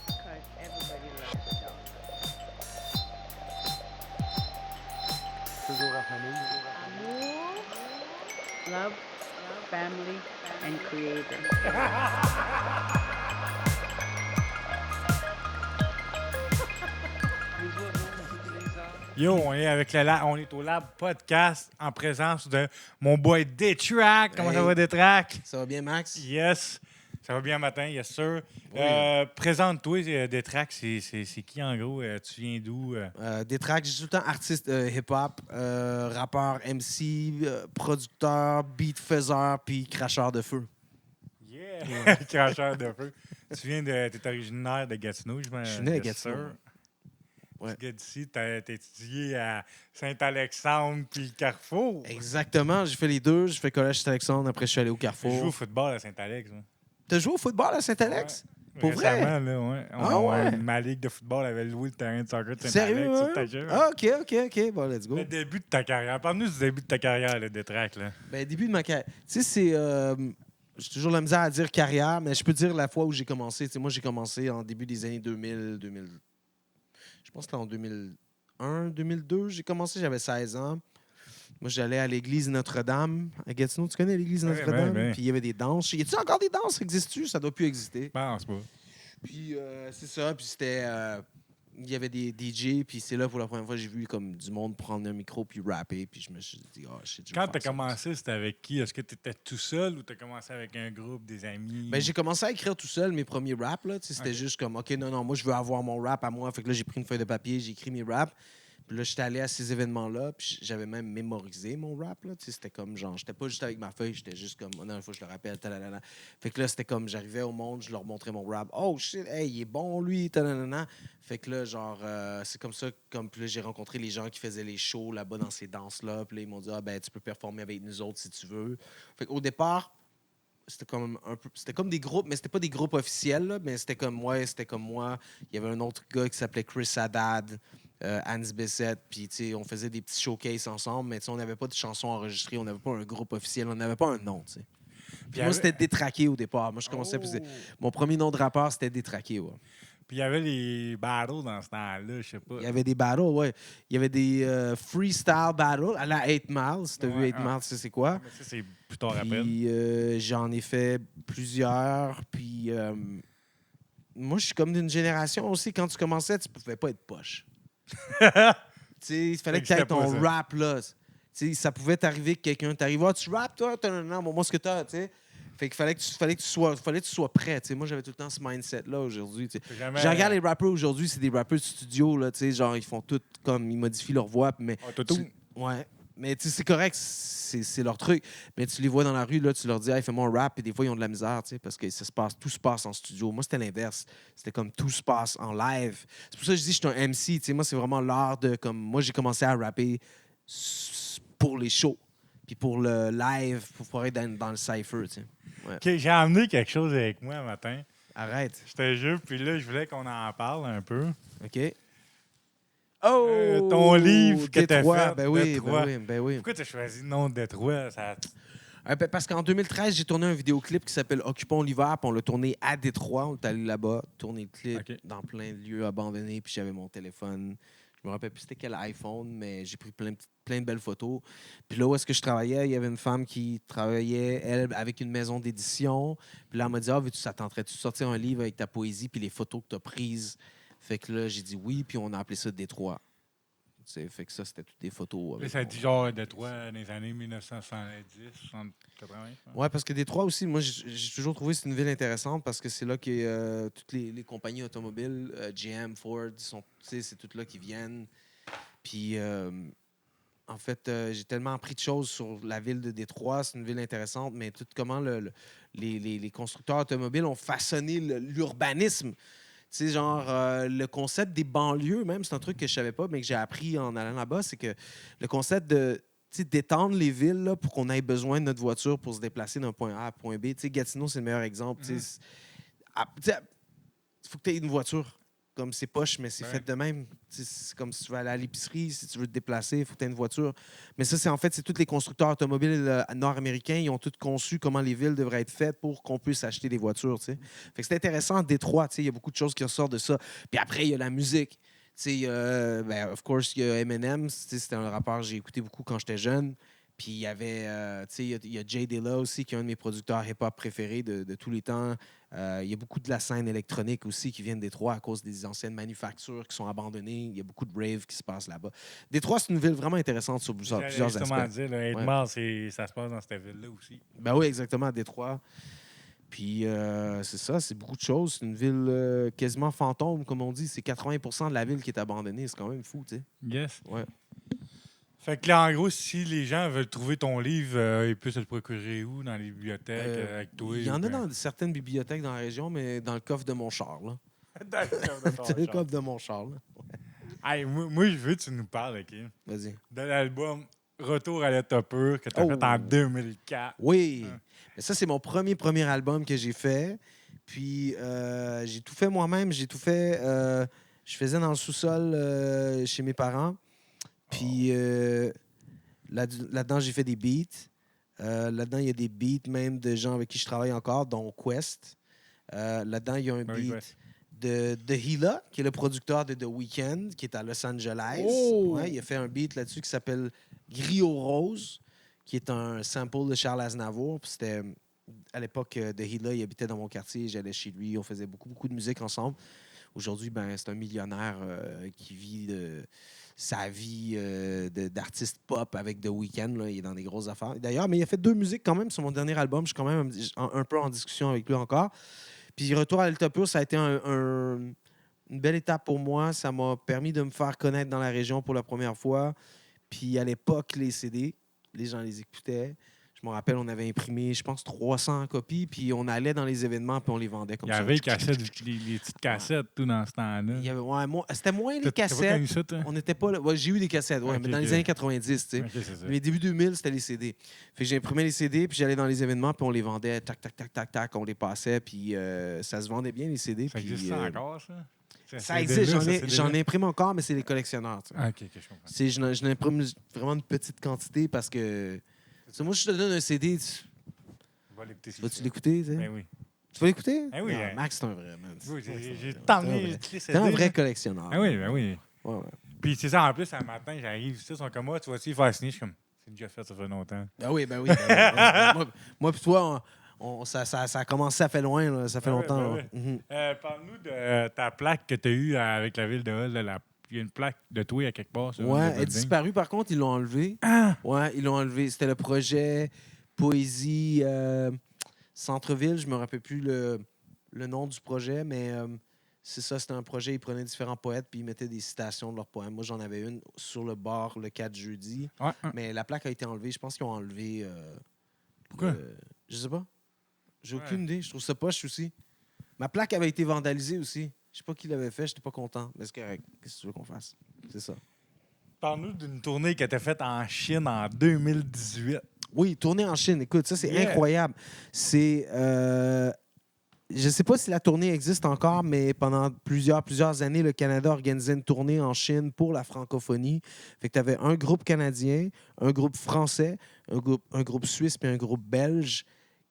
Because everybody loves a dog. Toujours en famille. Amour, love, family, and creator. Yo, on est avec on est au Lab Podcast en présence de mon boy Détrack. Comment ça Hey. va, Détrack? Ça va bien, Max? Yes. Ça va bien matin, yes sir. Oui. Présente-toi, Détrack, c'est qui en gros? Tu viens d'où? Détrack, je suis tout le temps artiste hip-hop, rappeur, MC, producteur, beat-faiseur, puis cracheur de feu. Yeah! Cracheur de feu. T'es originaire de Gatineau, je Je suis né à yes, Gatineau, sir. ouais. Ouais. Tu gars d'ici, t'as étudié à Saint-Alexandre puis Carrefour. Exactement, j'ai fait les deux. J'ai fait collège Saint-Alexandre, après je suis allé au Je joue au Carrefour. football à Saint-Alex. Moi. T'as joué au football à Saint-Alex? Pour vrai? Récemment, là, ouais. Ah ouais? Ma ligue de football avait loué le terrain de soccer de Sérieux? Saint-Alex. Hein? Ça, t'as Ah, OK. Bon, let's go. Le début de ta carrière. Parle-nous du début de ta carrière, le Détrack, là. Ben, début de ma carrière. Tu sais, c'est. J'ai toujours la misère à dire carrière, mais je peux dire la fois où j'ai commencé. Tu sais, moi, j'ai commencé en début des années 2000. Je pense que c'était en 2001, 2002. J'ai commencé, j'avais 16 ans. Moi, j'allais à l'église Notre-Dame à Gatineau. Tu connais l'église Ouais, Notre-Dame? ben. Puis il y avait des danses. Y a-t-il encore des danses? Existe-tu? Ça doit plus exister. Je pense pas. Puis c'est ça. Puis c'était. Il y avait des DJ. Puis c'est là pour la première fois que j'ai vu comme du monde prendre un micro puis rapper. Puis je me suis dit, oh shit, je vais Quand faire t'as ça. commencé, c'était avec qui? Est-ce que t'étais tout seul ou t'as commencé avec un groupe, des amis? Ben, j'ai commencé à écrire tout seul mes premiers raps. Là. C'était Ok. juste comme, OK, non, moi, je veux avoir mon rap à moi. Fait que là, j'ai pris une feuille de papier, j'ai écrit mes raps. Puis là, j'étais allé à ces événements-là, puis j'avais même mémorisé mon rap. Là. C'était comme, genre, j'étais pas juste avec ma feuille, j'étais juste comme, oh, non, il faut que je le rappelle, talalala. Fait que là, c'était comme, j'arrivais au monde, je leur montrais mon rap. Oh shit, hey, il est bon, lui, talalala. Fait que là, genre, c'est comme ça, comme, puis là, j'ai rencontré les gens qui faisaient les shows là-bas dans ces danses-là. Puis là, ils m'ont dit, ah, ben, tu peux performer avec nous autres si tu veux. Fait qu'au départ, c'était comme un peu, c'était comme des groupes, mais c'était pas des groupes officiels, là, mais c'était comme moi. Il y avait un autre gars qui s'appelait Chris Haddad, Hans Bessette, puis tu sais, on faisait des petits showcases ensemble, mais tu sais, on n'avait pas de chansons enregistrées, on n'avait pas un groupe officiel, on n'avait pas un nom, tu sais. Puis moi, c'était Détraqué au départ. Moi, je commençais, puis mon premier nom de rappeur, c'était Détraqué, ouais. Puis il y avait les battles dans ce temps-là, je sais pas. Il y avait des battles, ouais. Il y avait des freestyle battles à la 8 Miles. Si t'as vu 8 Miles, tu sais c'est quoi? Mais ça, c'est plus tard après. Puis j'en ai fait plusieurs. Puis moi, je suis comme d'une génération aussi. Quand tu commençais, tu pouvais pas être poche. Tu sais, il fallait que tu aies ton Existait pas, ça. rap, là. Tu sais, ça pouvait t'arriver que quelqu'un t'arrive. Ah, tu rappes, toi? Non, moi, ce que t'as, tu sais. Fait qu'il fallait que tu sois prêt. Tu sais. Moi, j'avais tout le temps ce mindset-là aujourd'hui. Tu sais. Jamais... Je regarde les rappeurs aujourd'hui, c'est des rappeurs de studio, là, tu sais, genre, ils font tout comme, ils modifient leur voix, mais... Autotune. Ouais. Mais tu sais, c'est correct, c'est leur truc. Mais tu les vois dans la rue, là, tu leur dis, hey, fais-moi un rap, et des fois, ils ont de la misère, tu sais, parce que tout se passe en studio. Moi, c'était l'inverse. C'était comme tout se passe en live. C'est pour ça que je dis, je suis un MC, tu sais, moi, c'est vraiment l'art de, comme, moi, j'ai commencé à rapper pour les shows, puis pour le live, pour pouvoir être dans le cypher, tu sais. Ouais. OK, j'ai amené quelque chose avec moi un matin. Arrête. Je te jure, puis là, je voulais qu'on en parle un peu. OK. Oh! Ton livre que t'as Détroit. fait, Ben oui, Détroit. ben oui. Pourquoi tu as choisi le nom de Détroit? Ça... Parce qu'en 2013, j'ai tourné un vidéoclip qui s'appelle Occupons l'hiver, puis on l'a tourné à Détroit. On est allé là-bas, tourner le clip OK. dans plein de lieux abandonnés, puis j'avais mon téléphone. Je me rappelle plus c'était quel iPhone, mais j'ai pris plein de belles photos. Puis là où est-ce que je travaillais, il y avait une femme qui travaillait, elle, avec une maison d'édition. Puis là, elle m'a dit, ah, ça tenterait-tu de sortir un livre avec ta poésie puis les photos que tu as prises? Fait que là, j'ai dit oui, puis on a appelé ça Détroit. T'sais, fait que ça, c'était toutes des photos. Là, avec ça mon- dit genre Détroit dans les années 1970, 80. Ouais, parce que Détroit aussi, moi, j'ai toujours trouvé que c'est une ville intéressante parce que c'est là que toutes les compagnies automobiles, GM, Ford, c'est toutes là qui viennent. Puis, en fait, j'ai tellement appris de choses sur la ville de Détroit. C'est une ville intéressante, mais tout comment les constructeurs automobiles ont façonné l'urbanisme. Tu sais, genre, le concept des banlieues, même, c'est un truc que je savais pas, mais que j'ai appris en allant là-bas, c'est que le concept de d'étendre les villes là, pour qu'on ait besoin de notre voiture pour se déplacer d'un point A à point B. Tu sais, Gatineau, c'est le meilleur exemple. Il faut que tu aies une voiture. comme c'est poche, mais c'est fait de même. C'est comme si tu veux aller à l'épicerie, si tu veux te déplacer, il faut que tu aies une voiture. Mais ça, c'est tous les constructeurs automobiles nord-américains, ils ont tous conçu comment les villes devraient être faites pour qu'on puisse acheter des voitures. T'sais. Fait que c'est intéressant, Détroit, il y a beaucoup de choses qui ressortent de ça. Puis après, il y a la musique. Of course, il y a Eminem, c'était un rappeur que j'ai écouté beaucoup quand j'étais jeune. Puis il y avait, il y a Jay Dilla aussi, qui est un de mes producteurs hip-hop préférés de tous les temps. Il y a beaucoup de la scène électronique aussi qui vient de Détroit à cause des anciennes manufactures qui sont abandonnées. Il y a beaucoup de rave qui se passe là-bas. Détroit, c'est une ville vraiment intéressante sur plusieurs aspects. Dire, Edmond, ça se passe dans cette ville-là aussi. Ben oui, exactement, Détroit. Puis c'est ça, c'est beaucoup de choses. C'est une ville quasiment fantôme, comme on dit. C'est 80% de la ville qui est abandonnée. C'est quand même fou, tu sais. Yes. Ouais. Fait que là, en gros, si les gens veulent trouver ton livre, ils peuvent se le procurer où? Dans les bibliothèques, avec toi? Il y en a dans certaines bibliothèques dans la région, mais dans le coffre de mon char, là. Dans le coffre de mon char, là. Hey, moi, je veux que tu nous parles, OK? Vas-y. De l'album Retour à l'état pur que tu as fait en 2004. Oui. Mais ça, c'est mon premier album que j'ai fait. Puis, j'ai tout fait moi-même. J'ai tout fait... je faisais dans le sous-sol chez mes parents. Puis là-dedans, j'ai fait des beats. Là-dedans, il y a des beats même de gens avec qui je travaille encore, dont Quest. Là-dedans, il y a un beat de Hila, qui est le producteur de The Weeknd, qui est à Los Angeles. Oh! Ouais, il a fait un beat là-dessus qui s'appelle Griot Rose, qui est un sample de Charles Aznavour. Puis c'était à l'époque de Hila, il habitait dans mon quartier, j'allais chez lui, on faisait beaucoup de musique ensemble. Aujourd'hui, c'est un millionnaire qui vit sa vie d'artiste pop avec The Weeknd. Là. Il est dans des grosses affaires. D'ailleurs, mais il a fait 2 musiques quand même sur mon dernier album. Je suis quand même un peu en discussion avec lui encore. Puis Retour à l'état pur, ça a été une belle étape pour moi. Ça m'a permis de me faire connaître dans la région pour la première fois. Puis à l'époque, les CD, les gens les écoutaient. Je me rappelle, on avait imprimé, je pense, 300 copies, puis on allait dans les événements, puis on les vendait comme ça. Il y avait les petites cassettes, tout dans ce temps-là. C'était moins les cassettes. T'as pas connu ça, toi? On n'était pas là. Ouais, j'ai eu des cassettes, mais dans les années 90, tu sais. Okay, c'est ça. Mais début 2000, c'était les CD. Fait que j'imprimais les CD, puis j'allais dans les événements, puis on les vendait, tac, tac, tac, tac, tac, on les passait, puis ça se vendait bien, les CD. Ça existe encore, ça? Ça existe, j'en imprime encore, mais c'est les collectionneurs. Tu sais. OK, je comprends. Je n'imprime vraiment une petite quantité parce que... moi, je te donne un CD, vas-tu l'écouter? Ben oui. Tu vas l'écouter? Ben oui. Non, Max, c'est un vrai, man. Oui, j'ai tant mis les C'est un vrai collectionneur. Ben oui, ben oui. Ouais. Puis c'est ça, en plus, un matin, j'arrive ici, ils sont comme moi, tu vas-tu faire signer? Je suis comme, c'est déjà fait, ça fait longtemps. Ben oui. Moi puis toi, ça a commencé, ça fait loin, là, ça fait longtemps. Ben oui. Parle-nous de ta plaque que tu as eue avec la ville de Hull. Il y a une plaque de toi à quelque part. Elle est disparue, par contre, ils l'ont enlevée. Ah! Ouais, ils l'ont enlevée. C'était le projet Poésie Centre-Ville. Je me rappelle plus le nom du projet, mais c'est ça, c'était un projet. Ils prenaient différents poètes puis ils mettaient des citations de leurs poèmes. Moi, j'en avais une sur le bord le 4 jeudi. Ouais. Mais la plaque a été enlevée. Je pense qu'ils ont enlevé... Pourquoi? Je sais pas. J'ai aucune idée. Je trouve ça poche aussi. Ma plaque avait été vandalisée aussi. Je sais pas qui l'avait fait. J'étais pas content. Mais c'est correct. Qu'est-ce que tu veux qu'on fasse? C'est ça. Parle-nous d'une tournée qui a été faite en Chine en 2018. Oui, tournée en Chine. Écoute, ça, c'est incroyable. C'est... je ne sais pas si la tournée existe encore, mais pendant plusieurs années, le Canada organisait une tournée en Chine pour la francophonie. Fait que tu avais un groupe canadien, un groupe français, un groupe suisse puis un groupe belge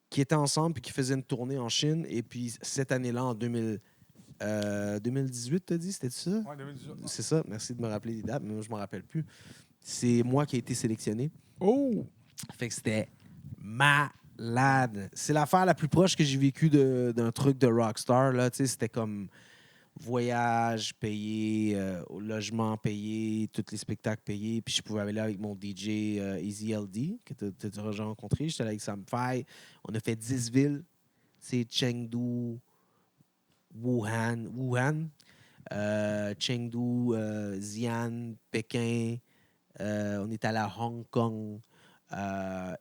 qui étaient ensemble puis qui faisaient une tournée en Chine. Et puis cette année-là, en 2018, tu as dit, c'était ça? Oui, 2018. C'est ça. Merci de me rappeler les dates, mais moi, je ne me rappelle plus. C'est moi qui ai été sélectionné. Oh! Fait que c'était malade. C'est l'affaire la plus proche que j'ai vécue d'un truc de rockstar. Là. C'était comme voyage payé, logement payé, tous les spectacles payés. Puis je pouvais aller là avec mon DJ Easy LD, que tu as déjà rencontré. J'étais là avec Sam Fai. On a fait 10 villes. C'est Chengdu, Wuhan, Chengdu, Xi'an, Pékin. On est allé à Hong Kong.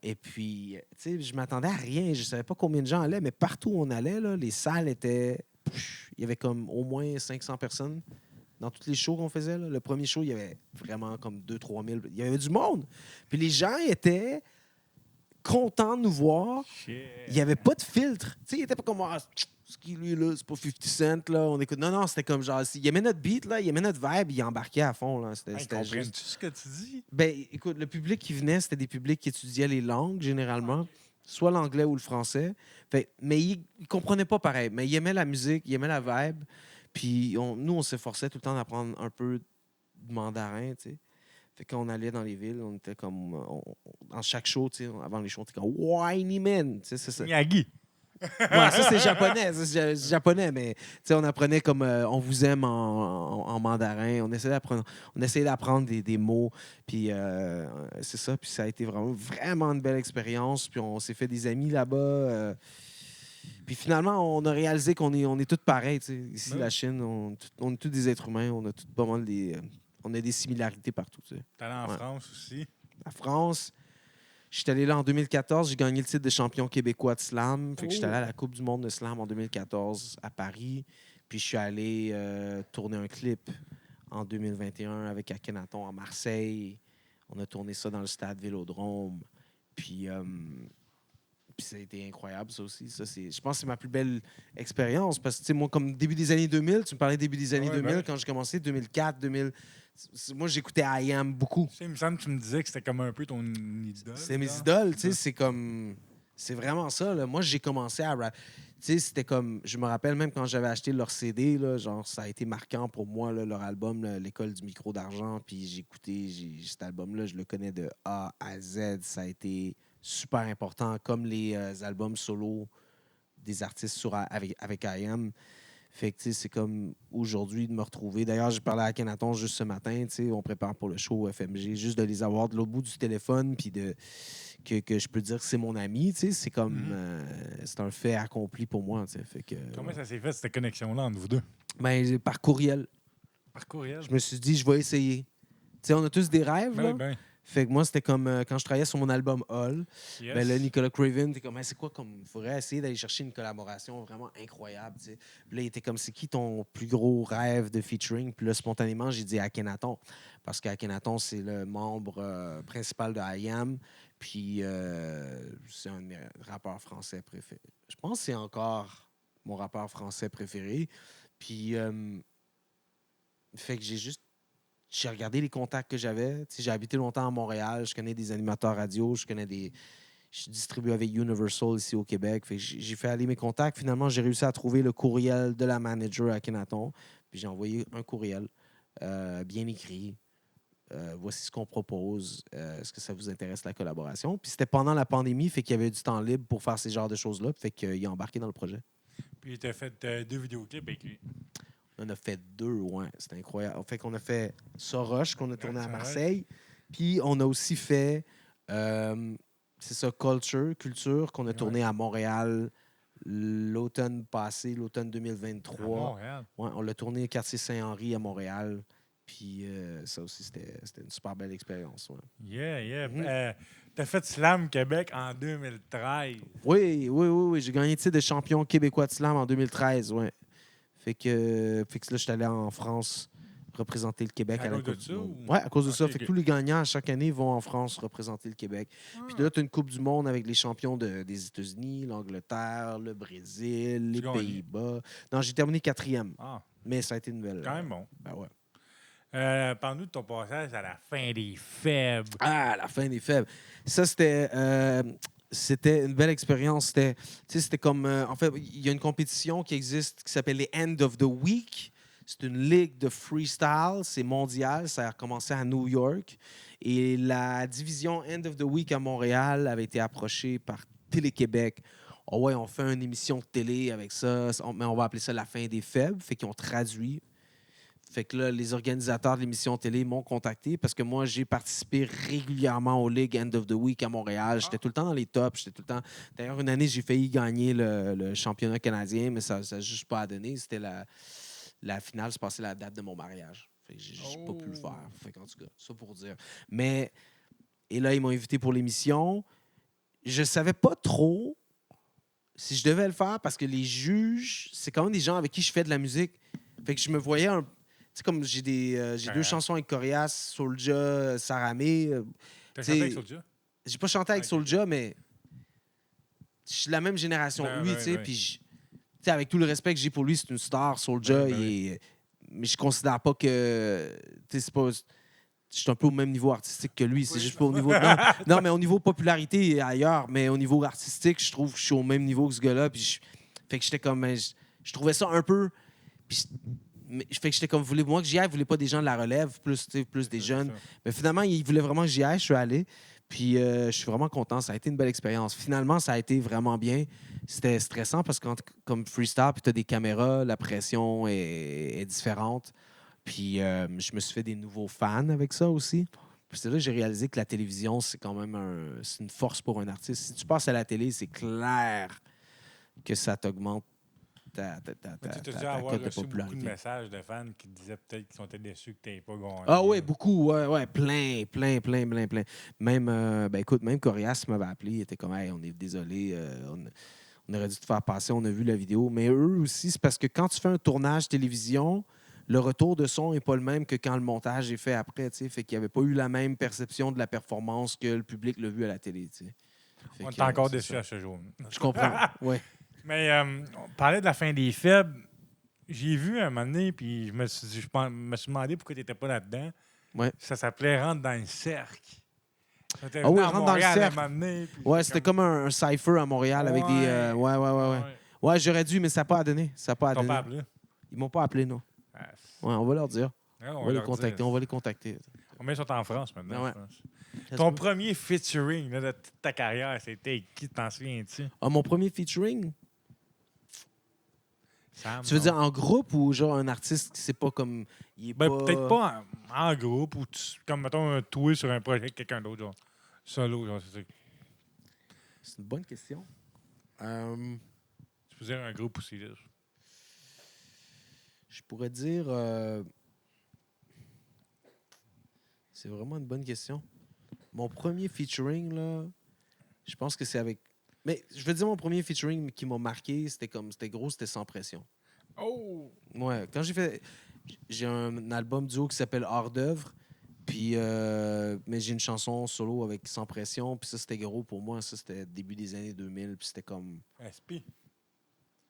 Et puis, tu sais, je m'attendais à rien. Je savais pas combien de gens allaient, mais partout où on allait, là, les salles étaient... Il y avait comme au moins 500 personnes dans tous les shows qu'on faisait. Là. Le premier show, il y avait vraiment comme 2-3 000. Il y avait du monde. Puis les gens étaient contents de nous voir. Shit. Il n'y avait pas de filtre. Tu sais, ils étaient pas comme... Ah, ce qui lui, là, c'est pas 50 Cent, là. On écoute. Non, c'était comme genre. Il aimait notre beat, là, il aimait notre vibe, il embarquait à fond, là. C'était juste. Comprends-tu ce que tu dis? Ben, écoute, le public qui venait, c'était des publics qui étudiaient les langues, généralement, soit l'anglais ou le français. Mais ils comprenaient pas pareil. Mais ils aimaient la musique, ils aimaient la vibe. Puis nous, on s'efforçait tout le temps d'apprendre un peu de mandarin, tu sais. Fait que quand on allait dans les villes, on était comme. Dans chaque show, tu sais, avant les shows, on était comme Whiny Man. Tu sais, c'est ça. Miyagi. Ouais, ça, c'est japonais. Ça, c'est japonais, mais tu sais, on apprenait comme on vous aime en mandarin. On essayait d'apprendre des mots. Puis c'est ça. Puis ça a été vraiment une belle expérience. Puis on s'est fait des amis là-bas. Puis finalement, on a réalisé qu'on est tous pareils. Tu sais. Ici, Ouais. la Chine, on est tous des êtres humains. On a tous pas mal on a des similarités partout. Tu sais. T'es allé en Ouais. France aussi. La France, je suis allé là en 2014. J'ai gagné le titre de champion québécois de slam. Fait que je suis allé à la Coupe du monde de slam en 2014 à Paris. Puis je suis allé tourner un clip en 2021 avec Akhenaton à Marseille. On a tourné ça dans le stade Vélodrome. Puis ça a été incroyable, ça aussi. Je pense que c'est ma plus belle expérience. Parce que, tu sais, moi, comme début des années 2000, tu me parlais début des années 2000, quand j'ai commencé, 2004, 2000. Moi, j'écoutais I Am beaucoup. Tu sais, il me semble que tu me disais que c'était comme un peu ton idole. C'est mes idoles, tu sais, c'est comme... C'est vraiment ça, là. Moi, j'ai commencé à rap. Tu sais, c'était comme... Je me rappelle même quand j'avais acheté leur CD, là, genre, ça a été marquant pour moi, là, leur album, là, L'école du micro d'argent, puis j'ai écouté cet album-là, je le connais de A à Z. Ça a été super important, comme les albums solo des artistes avec I Am. Fait que, tu sais, c'est comme aujourd'hui de me retrouver. D'ailleurs, j'ai parlé à Akhenaton juste ce matin, tu sais, on prépare pour le show FMG, juste de les avoir de l'autre bout du téléphone, puis que je peux dire que c'est mon ami, tu sais, c'est comme... c'est un fait accompli pour moi, tu sais. Fait que... Comment ça s'est fait, cette connexion-là entre vous deux? Ben, par courriel. Par courriel? Je me suis dit, je vais essayer. Tu sais, on a tous des rêves, là. Ben. Fait que moi, c'était comme quand je travaillais sur mon album All. Yes. Ben là, Nicolas Craven, t'es comme, hey, c'est quoi comme. Il faudrait essayer d'aller chercher une collaboration vraiment incroyable, tu sais. Puis là, il était comme, c'est qui ton plus gros rêve de featuring? Puis là, spontanément, j'ai dit Akhenaton. Parce qu'Akhenaton, c'est le membre principal de I Am. Puis c'est un de mes rappeurs français préférés. Je pense que c'est encore mon rappeur français préféré. Puis, fait que j'ai regardé les contacts que j'avais. Tu sais, j'ai habité longtemps à Montréal. Je connais des animateurs radio. Je suis distribué avec Universal ici au Québec. Fait que j'ai fait aller mes contacts. Finalement, j'ai réussi à trouver le courriel de la manager à Akhenaton. Puis j'ai envoyé un courriel bien écrit. Voici ce qu'on propose. Est-ce que ça vous intéresse, la collaboration? Puis c'était pendant la pandémie, fait qu'il y avait du temps libre pour faire ces genres de choses-là. Fait qu'il a embarqué dans le projet. Puis il t'a fait 2 vidéoclips avec lui. On en a fait 2, ouais. C'était incroyable. Fait qu'on a fait Soroche, qu'on a tourné à Soroche. Marseille. Puis on a aussi fait, c'est ça, Culture, qu'on a tourné à Montréal l'automne passé, l'automne 2023. À Montréal. Ouais, on l'a tourné au quartier Saint-Henri à Montréal. Puis ça aussi, c'était une super belle expérience. Ouais. Yeah. T'as fait Slam Québec en 2013. Oui. J'ai gagné le titre de champion québécois de slam en 2013, ouais. Fait que là, je suis allé en France représenter le Québec à la Coupe du Monde. Oui, à cause de ça. Fait que tous les gagnants, à chaque année, vont en France représenter le Québec. Puis là, tu as une Coupe du Monde avec les champions des États-Unis, l'Angleterre, le Brésil, les Pays-Bas. Non, j'ai terminé 4e. Mais ça a été une belle... Quand même bon. Ben ouais. Parle-nous de ton passage à la fin des faibles. Ah, la fin des faibles. Ça, c'était une belle expérience. C'était comme... en fait, il y a une compétition qui existe qui s'appelle les End of the Week. C'est une ligue de freestyle. C'est mondial. Ça a commencé à New York. Et la division End of the Week à Montréal avait été approchée par Télé-Québec. Oh ouais, on fait une émission de télé avec ça, mais on va appeler ça la fin des faibles. Fait qu'ils ont traduit. Fait que là, les organisateurs de l'émission télé m'ont contacté parce que moi, j'ai participé régulièrement aux Ligues End of the Week à Montréal. J'étais tout le temps dans les tops. J'étais tout le temps... D'ailleurs, une année, j'ai failli gagner le championnat canadien, mais ça n'a juste pas donné. C'était la finale, c'est passé la date de mon mariage. Fait que j'ai pas pu le faire. Fait qu'en tout cas, ça pour dire. Mais, et là, ils m'ont invité pour l'émission. Je savais pas trop si je devais le faire parce que les juges, c'est quand même des gens avec qui je fais de la musique. Fait que je me voyais un... Tu sais, comme j'ai 2 chansons avec Corias, Soulja, Saramé. T'as chanté avec Soulja? J'ai pas chanté avec Soulja, mais je suis de la même génération que lui, tu sais. Puis sais, avec tout le respect que j'ai pour lui, c'est une star, Soulja. Oui. Mais je considère pas que. Tu sais, c'est pas. Je suis un peu au même niveau artistique que lui. C'est juste pas au niveau. Non, non, mais au niveau popularité et ailleurs. Mais au niveau artistique, je trouve que je suis au même niveau que ce gars-là. Fait que j'étais comme. Je trouvais ça un peu. Fait que j'étais comme, voulez-moi que j'y aille, voulez pas des gens de la relève, plus des jeunes. Mais finalement, il voulait vraiment que j'y aille, je suis allé. Puis je suis vraiment content. Ça a été une belle expérience. Finalement, ça a été vraiment bien. C'était stressant parce que comme freestyle, puis tu as des caméras, la pression est différente. Puis je me suis fait des nouveaux fans avec ça aussi. Puis c'est là que j'ai réalisé que la télévision, c'est quand même c'est une force pour un artiste. Si tu passes à la télé, c'est clair que ça t'augmente Tu as dû ta avoir cote de reçu beaucoup de popularité. messages de fans qui disaient peut-être qu'ils sont déçus que tu n'aies pas gagné. Ah oui, beaucoup, ouais, plein. Même, ben écoute, même Corias m'avait appelé, il était comme, hey, on est désolé, on aurait dû te faire passer, on a vu la vidéo. Mais eux aussi, c'est parce que quand tu fais un tournage télévision, le retour de son n'est pas le même que quand le montage est fait après, tu sais. Fait qu'il n'y avait pas eu la même perception de la performance que le public l'a vu à la télé, tu sais. On est encore déçus à ce jour. Je comprends, ouais. Mais on parlait de la fin des faibles. J'ai vu un moment donné, puis me suis demandé pourquoi tu n'étais pas là-dedans. Ouais. Ça s'appelait Rentre dans le cercle. Ah oui, Rentre dans le cercle. Donné, Ouais, c'était comme un cypher à Montréal avec des. Ouais. Ouais, j'aurais dû, mais ça n'a pas à donner. Ça n'a pas à Ils t'ont donner. pas appelé? Ils m'ont pas appelé, non. Ah, Ouais, on va leur dire. ouais, On va les contacter. dire. On va les contacter. Combien sont en France maintenant, Ouais. je pense? Ton premier featuring là, de toute ta carrière, c'était qui? T'en souviens-tu? Ah, mon premier featuring? Sam, Tu veux dire en groupe ou genre un artiste qui sait pas comme. Il est ben, pas... peut-être pas en groupe ou comme, mettons, un toué sur un projet avec quelqu'un d'autre, genre. Solo, genre, c'est ça. C'est une bonne question. Tu peux dire un groupe aussi, là. Je pourrais dire. C'est vraiment une bonne question. Mon premier featuring, là, je pense que c'est avec. Mais je veux dire, mon premier featuring qui m'a marqué, c'était gros, c'était Sans Pression. Oh! Ouais, quand j'ai un album duo qui s'appelle Hors d'œuvre, puis mais j'ai une chanson solo avec Sans Pression, puis ça c'était gros pour moi, ça c'était début des années 2000, puis c'était comme SP.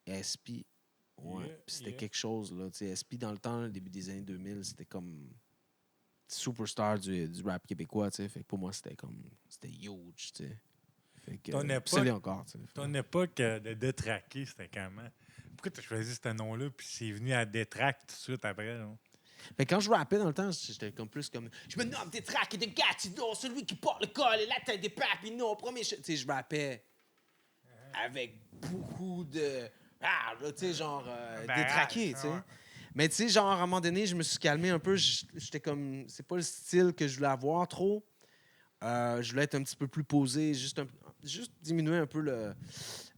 SP. Ouais, Yeah, puis c'était yeah. quelque chose là, tu sais, SP dans le temps, le début des années 2000, c'était comme superstar du rap québécois, tu sais, fait que pour moi c'était huge, tu sais. Fait que Ton puis époque- ça l'est encore, tu sais. Ton époque de détraquer, c'était comment? Pourquoi tu as choisi ce nom-là, puis c'est venu à détraque tout de suite après, là? Mais quand je rappais dans le temps, j'étais comme plus comme. Je me nomme des tracks et de Gatineau, celui qui porte le col et la tête des papineaux. Premier. Tu sais, je rappais avec beaucoup de. Ah, là, tu sais, genre. Détraqué, tu sais. ouais. Mais tu sais, genre, à un moment donné, je me suis calmé un peu. J'étais comme. C'est pas le style que je voulais avoir trop. Je voulais être un petit peu plus posé, juste diminuer un peu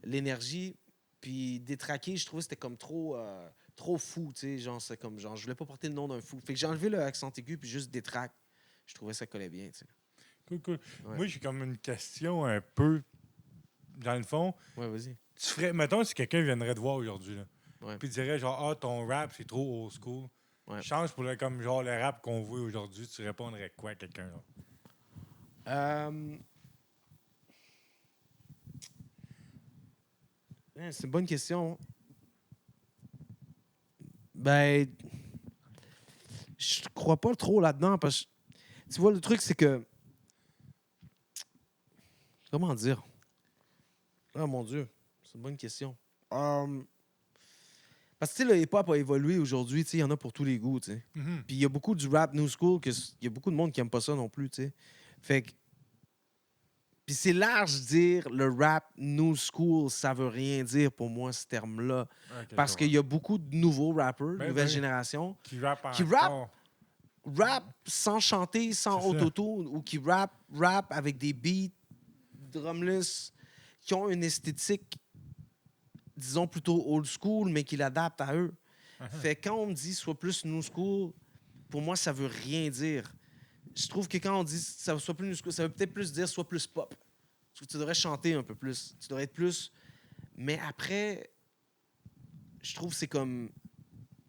l'énergie. Puis détraqué, je trouvais que c'était comme trop fou, tu sais, genre c'est comme genre je voulais pas porter le nom d'un fou. Fait que j'ai enlevé le accent aigu puis juste détraque. Je trouvais que ça collait bien, tu sais. Cool. Ouais. Moi, j'ai comme une question un peu dans le fond. Ouais, vas-y. Tu ferais, mettons, si quelqu'un viendrait te voir aujourd'hui, là, Ouais. puis dirait genre, ah, ton rap, c'est trop old school. Ouais. Change pour comme genre le rap qu'on voit aujourd'hui, tu répondrais quoi à quelqu'un, là? C'est une bonne question. Ben, je crois pas trop là-dedans parce que tu vois, le truc, c'est que. Comment dire? Ah, mon Dieu, c'est une bonne question. Parce que, tu sais, le hip-hop a évolué aujourd'hui, tu sais, il y en a pour tous les goûts, tu sais. Mhm. Puis il y a beaucoup du rap new school, il y a beaucoup de monde qui aime pas ça non plus, tu sais. Fait que. Puis c'est large de dire le rap new school, ça veut rien dire pour moi, ce terme-là. Ok, Parce je qu'il y a beaucoup de nouveaux rappers, Ben nouvelle oui. génération, Qui rappe Qui encore. rap sans chanter, sans C'est ça. autotune, ou qui rap avec des beats drumless, qui ont une esthétique, disons, plutôt old school, mais qui l'adaptent à eux. Fait que quand on me dit soit plus new school, pour moi, ça veut rien dire. Je trouve que quand on dit ça soit plus new school, ça veut peut-être plus dire soit plus pop. Tu devrais chanter un peu plus. Tu devrais être plus. Mais après, je trouve que c'est comme.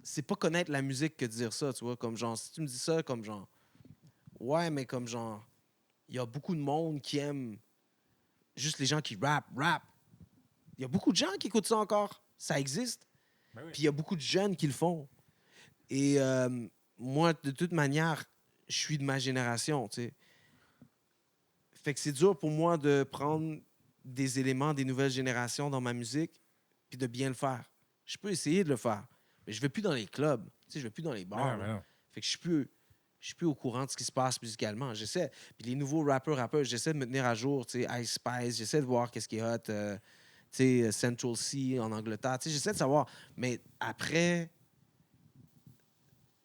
C'est pas connaître la musique que de dire ça, tu vois. Comme genre, si tu me dis ça, comme genre. Ouais, mais comme genre. Il y a beaucoup de monde qui aime juste les gens qui rap. Il y a beaucoup de gens qui écoutent ça encore. Ça existe. Ben oui. Puis il y a beaucoup de jeunes qui le font. Et moi, de toute manière, je suis de ma génération, tu sais. Fait que c'est dur pour moi de prendre des éléments des nouvelles générations dans ma musique puis de bien le faire. Je peux essayer de le faire, mais je vais plus dans les clubs. Tu sais, je vais plus dans les bars. Ben là. non. Fait que je suis plus au courant de ce qui se passe musicalement. J'essaie. Puis les nouveaux rappeurs, j'essaie de me tenir à jour. Tu sais, Ice Spice, j'essaie de voir qu'est-ce qui est hot. Tu sais, Central C en Angleterre. Tu sais, j'essaie de savoir. Mais après,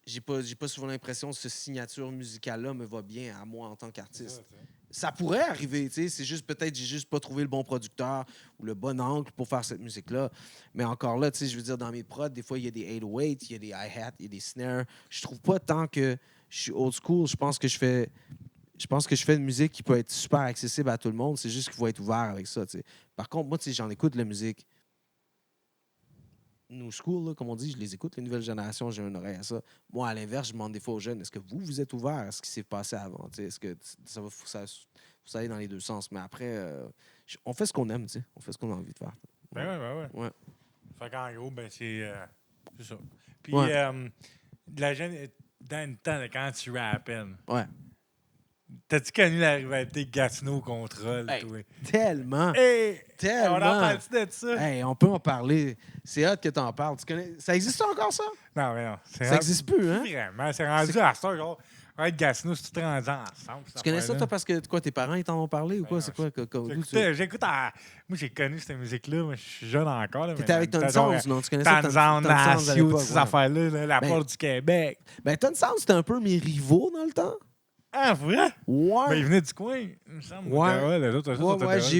j'ai pas souvent l'impression que cette signature musicale-là me va bien à moi en tant qu'artiste. Ça pourrait arriver, tu sais. C'est juste peut-être j'ai juste pas trouvé le bon producteur ou le bon angle pour faire cette musique-là. Mais encore là, tu sais, je veux dire, dans mes prods, des fois, il y a des 808, il y a des hi-hats, il y a des snares. Je trouve pas tant que je suis old school. Je pense que je fais une musique qui peut être super accessible à tout le monde. C'est juste qu'il faut être ouvert avec ça, tu sais. Par contre, moi, tu sais, j'en écoute de la musique new school, là, comme on dit, je les écoute, les nouvelles générations, j'ai une oreille à ça. Moi, à l'inverse, je demande des fois aux jeunes, est-ce que vous êtes ouverts à ce qui s'est passé avant? Tu sais, est-ce que ça aller dans les deux sens? Mais après, on fait ce qu'on aime, tu sais. On fait ce qu'on a envie de faire. Ben ouais. Ouais. Fait qu'en gros, ben c'est ça. Puis, Ouais. la jeune, dans le temps, là, quand tu rappais, Ouais. t'as-tu connu la rivalité Gatineau contre Hull, Hey, toi? tellement! Hey! Tellement! On en parle-tu de ça? Hey, on peut en parler. C'est hot que t'en parles. Tu connais... Ça existe encore, ça? Non, mais non. Ça n'existe plus, hein? Vraiment, c'est rendu à ça, genre. Ouais, Gatineau, c'est tout rendu ensemble. Tu connais ça, toi, parce que quoi, tes parents, ils t'en ont parlé ou quoi? Ben C'est non, quoi? J'écoute moi, j'ai connu cette musique-là. Moi, je suis jeune encore. Là, T'étais avec Ton Sounds, non? Tu connais ça? Tanzan, Ton Sounds à Nacio, l'époque, ces ouais. affaires-là, là, la Ben- porte du Québec. Ben, Ton Sounds, c'était un peu mes rivaux dans le temps. Ah, vrai? Ouais. Ben, ils venaient du coin, il me semble. Ouais. Les autres, Ouais, j'ai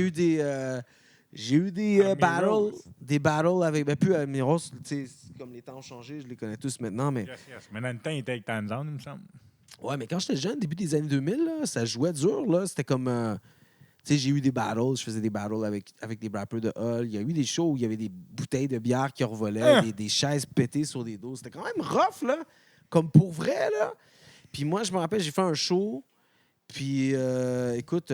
eu des Admirals. battles avec, ben plus Admirals, tu sais, comme les temps ont changé, je les connais tous maintenant, mais Yes. Mais dans le temps, il était avec Tanzan, il me semble. ouais, mais quand j'étais jeune, début des années 2000, là, ça jouait dur, là, c'était comme, tu sais, j'ai eu des battles, je faisais des battles avec des rappeurs de Hull, il y a eu des shows où il y avait des bouteilles de bière qui revolaient, des chaises pétées sur des dos, c'était quand même rough, là, comme pour vrai, là. Puis moi, je me rappelle, j'ai fait un show, puis écoute,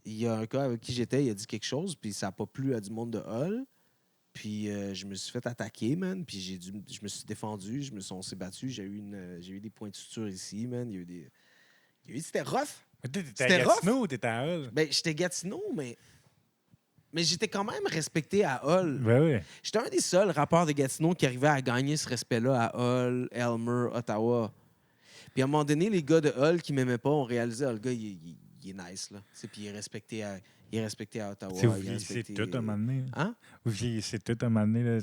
il y a un gars avec qui j'étais, il a dit quelque chose, puis ça n'a pas plu à du monde de Hull. Puis je me suis fait attaquer, man. Puis je me suis défendu, on s'est battu. J'ai eu des points de suture ici, man. C'était rough. Mais toi, t'étais C'était à rough. Gatineau ou t'étais à Hull? Ben, j'étais Gatineau, mais j'étais quand même respecté à Hull. Ben oui. J'étais un des seuls rappeurs de Gatineau qui arrivait à gagner ce respect-là à Hull, Elmer, Ottawa. Puis à un moment donné, les gars de Hull qui m'aimaient pas ont réalisé, le gars, il est nice, là. Tu sais, puis il est respecté à Ottawa. C'est vous il est vieillissez respecté- tout un moment donné. Hein? Vous vieillissez tout un moment donné. là,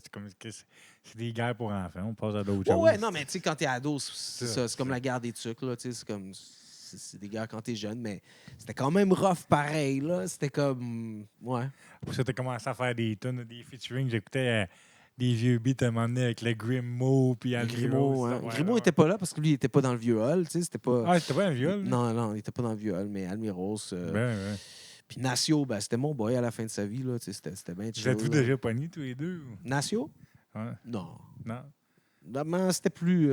c'est des guerres pour enfants. On passe à d'autres Ouais, choses. ouais, non, mais tu sais, quand t'es ado, c'est Ça, ça. C'est comme la guerre des tucs, là. Tu sais, c'est des guerres quand t'es jeune, mais c'était quand même rough pareil, là. C'était comme. Ouais. Pour ça, t'as commencé à faire des tunes, des featuring. J'écoutais des vieux beats à un moment donné avec le Grimmo puis Grimaud, hein. Grimaud était pas là parce que lui, il était pas dans le vieux hall, tu sais. C'était pas. Ah, c'était pas un viol? Non, il était pas dans le vieux hall, mais Almiros. Ben. Puis Nacio, ben, c'était mon boy à la fin de sa vie, là. Tu sais, c'était bien Vous chill. êtes-vous là. déjà pognés tous les deux? Nacio? Ouais. Non. Non? Non, mais c'était plus.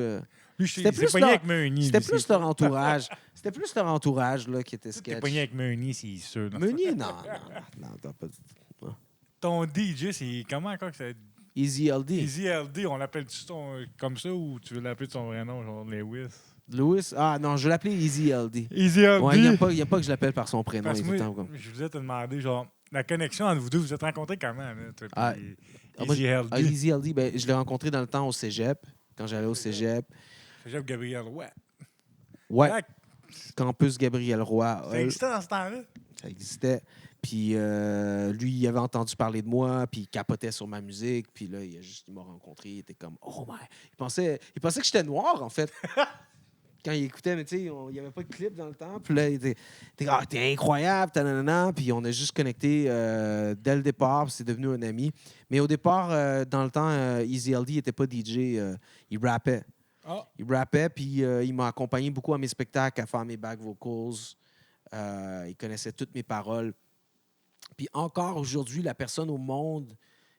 Lui, C'était c'est plus pogné leur- avec Meunier. C'était lui, plus c'est- leur entourage. C'était plus leur entourage, là, qui était T'es sketch. pogné avec Meunier, c'est sûr. Non. Meunier, non, t'as pas. Ton DJ, c'est comment encore que c'est? Easy LD. Easy LD, on l'appelle-tu comme ça ou tu veux l'appeler de son vrai nom, genre Lewis? Louis, non, je l'appelais Easy LD. Easy LD? Ouais, il n'y a pas que je l'appelle par son prénom. Parce que il est tout le moi, temps comme- je voulais te demander, genre, la connexion entre vous deux, vous êtes rencontrés comment, là, toi, Ah, puis moi, Easy LD? Easy LD, ben, je l'ai rencontré dans le temps au cégep, quand j'allais au cégep. Cégep Gabriel Roy. Ouais, Ah, campus Gabriel Roy. ça existait dans ce temps-là? Ça existait. Puis lui, il avait entendu parler de moi, puis il capotait sur ma musique. Puis là, il m'a rencontré, il était comme « Oh my! » Il pensait que j'étais noir, en fait. Quand il écoutait, mais tu sais, il n'y avait pas de clip dans le temps. Puis là, il était « Ah, t'es incroyable! » Puis on a juste connecté dès le départ, puis c'est devenu un ami. Mais au départ, dans le temps, Easy LD n'était pas DJ, il rappait. Ah, Il rappait, puis il m'a accompagné beaucoup à mes spectacles, à faire mes back vocals. Il connaissait toutes mes paroles. Puis encore aujourd'hui, la personne au monde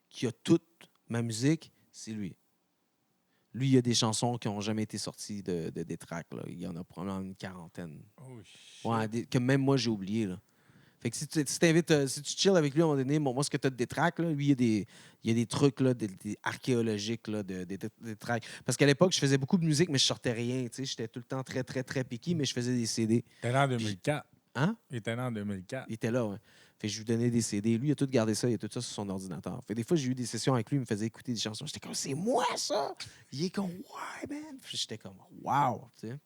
qui a toute ma musique, c'est lui. Lui, il y a des chansons qui n'ont jamais été sorties des tracks. Là. Il y en a probablement une quarantaine. oh, shit. Ouais, que même moi, j'ai oublié. Là. Fait que si tu t'invites, si tu chill avec lui à un moment donné, moi, ce que tu as de détraques, là, lui, il y a des trucs là, des archéologiques, là, des tracks. Parce qu'à l'époque, je faisais beaucoup de musique, mais je sortais rien. Tu sais, j'étais tout le temps très, très, très picky, mais je faisais des CD. Il était là en 2004. Hein? Il était là en 2004. Il était là, ouais. Fait que je lui donnais des CD. Lui, il a tout gardé ça, il a tout ça sur son ordinateur. Fait que des fois, j'ai eu des sessions avec lui, il me faisait écouter des chansons. J'étais comme, c'est moi, ça! Il est comme, ouais, man! Puis j'étais comme, wow! Tu sais?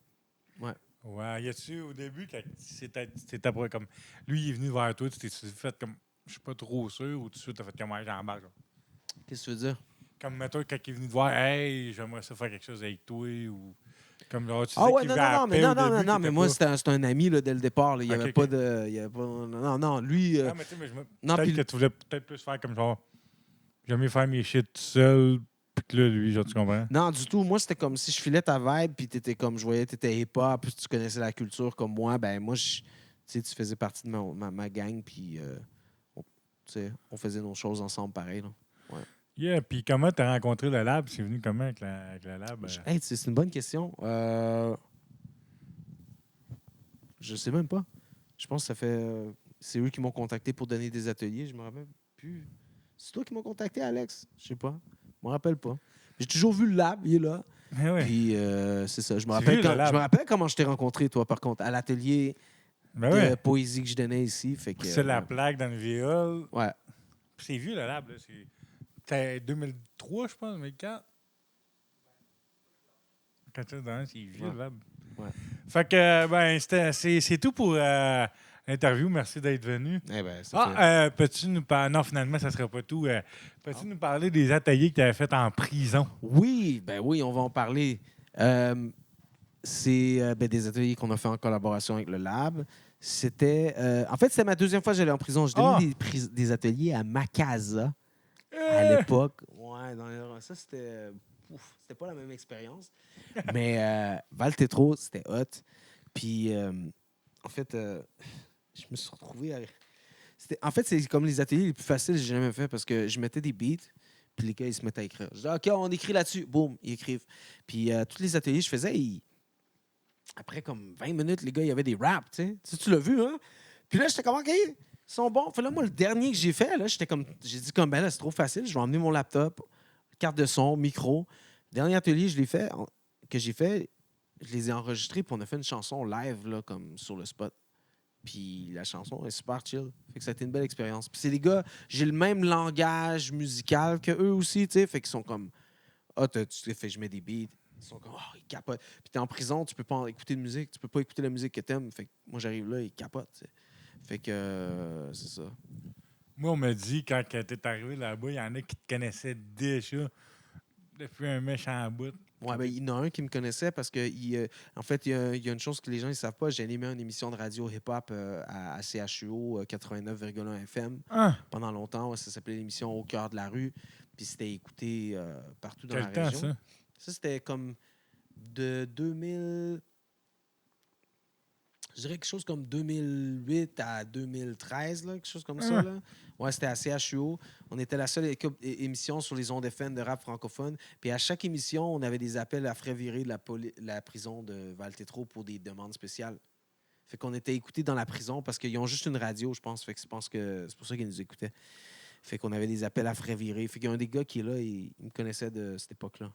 Ouais. Ouais, y a-tu au début, quand c'était comme. Lui, il est venu vers toi, tu t'es fait comme. Je suis pas trop sûr, ou tout de suite, t'as fait comme, ouais, j'embarque. Qu'est-ce que tu veux dire? Comme, mettons, quand il est venu te voir, hey, j'aimerais ça faire quelque chose avec toi, ou. Comme, genre, tu sais Ah ouais, qu'il non, voulait non, la non, mais paix non, au non, début, non, non, qu'il mais était moi, pas- c'était un ami là, dès le départ. Là. Il n'y avait Ok, pas ok. de. Il y avait pas, non, non, lui. Ah, mais tu sais, mais Non, peut-être puis- que tu voulais peut-être plus faire comme genre. J'aime mieux faire mes shit tout seul, puis que là, lui, genre, tu comprends? Non, du tout. Moi, c'était comme si je filais ta vibe, puis t'étais comme, je voyais, t'étais hip-hop, puis tu connaissais la culture comme moi. Ben, moi, tu sais, tu faisais partie de ma gang, puis tu sais, on faisait nos choses ensemble pareil. Là. Yeah, puis comment t'as rencontré le lab? C'est venu comment avec le lab? Hey, c'est une bonne question. Je sais même pas. Je pense que ça fait. C'est eux qui m'ont contacté pour donner des ateliers. Je me rappelle plus. C'est toi qui m'as contacté, Alex? Je sais pas. Je me rappelle pas. J'ai toujours vu le lab, il est là. Eh ouais. Puis c'est ça. Je me C'est rappelle, vieux, le lab. je me rappelle comment je t'ai rencontré, toi, par contre, à l'atelier Ben de ouais. poésie que je donnais ici. Fait que, C'est la plaque dans le viol. Ouais. Puis c'est vieux, le lab. Là. C'était 2003, je pense, 2004. Quand tu es dedans, c'est vieux, Ouais. le lab. Ouais. Fait que, ben, c'est tout pour l'interview. Merci d'être venu. Eh ben, ça fait- Peux-tu nous parler... Non, finalement, ça ne sera pas tout. Peux-tu nous parler des ateliers que tu avais faits en prison? Oui, ben oui, on va en parler. C'est des ateliers qu'on a fait en collaboration avec le Lab. C'était. En fait, c'était ma deuxième fois que j'allais en prison. J'ai donné des ateliers à Macasa à l'époque. Ouais, ça, c'était. C'était pas la même expérience. Mais Val Tétro, c'était hot. Puis, en fait, je me suis retrouvé à. En fait, c'est comme les ateliers les plus faciles que j'ai jamais fait parce que je mettais des beats. Puis les gars, ils se mettaient à écrire. Je disais, OK, on écrit là-dessus. Boum, ils écrivent. Puis tous les ateliers que je faisais, après comme 20 minutes, les gars, il y avait des raps, tu sais. Tu l'as vu, hein? Puis là, j'étais comme, OK, ils sont bons. Fait là, moi, le dernier que j'ai fait, là, j'ai dit comme, ben là, c'est trop facile. Je vais emmener mon laptop, carte de son, micro. Dernier atelier que j'ai fait, je les ai enregistrés, puis on a fait une chanson live, là, comme sur le spot. Puis la chanson est super chill. Fait que ça a été une belle expérience. Puis c'est des gars, j'ai le même langage musical qu'eux aussi, tu sais. Fait qu'ils sont comme, tu sais, fait que je mets des beats. Ils sont comme, ils capotent. Puis t'es en prison, tu peux pas écouter de musique. Tu peux pas écouter la musique que t'aimes. Fait que moi, j'arrive là, ils capotent, tu sais. Fait que c'est ça. Moi, on m'a dit, quand tu es arrivé là-bas, il y en a qui te connaissaient déjà depuis un méchant bout. Ouais, ben, il y en a un qui me connaissait parce que, en fait, il y a une chose que les gens ne savent pas. J'ai animé une émission de radio hip-hop à CHUO 89,1 FM Ah, pendant longtemps. Ouais, ça s'appelait l'émission Au cœur de la rue. Puis c'était écouté partout dans quel la temps, région. ça? Ça, c'était comme de 2000... Je dirais quelque chose comme 2008 à 2013, là, quelque chose comme ça. Là. Ouais, c'était à CHUO. On était la seule émission sur les ondes FM de rap francophone. Puis à chaque émission, on avait des appels à frais virés de la prison de Val-Tétro pour des demandes spéciales. Fait qu'on était écoutés dans la prison parce qu'ils ont juste une radio, je pense. Fait que je pense que c'est pour ça qu'ils nous écoutaient. Fait qu'on avait des appels à frais virés. Fait qu'il y a un des gars qui est là, il me connaissait de cette époque-là.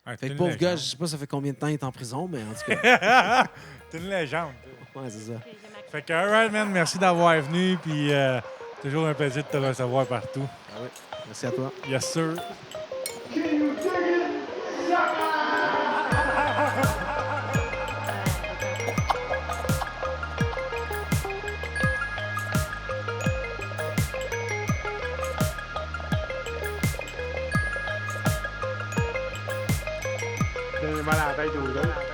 Ah, Fait t'es que une pauvre gars, je légende. sais pas ça fait combien de temps il est en prison, mais en tout cas. T'es une légende. Ouais, c'est ça. Fait que, alright, man, merci d'avoir venu. Puis, toujours un plaisir de te recevoir partout. Ah oui. Merci à toi. Yes, sir. Mal à la tête aux autres.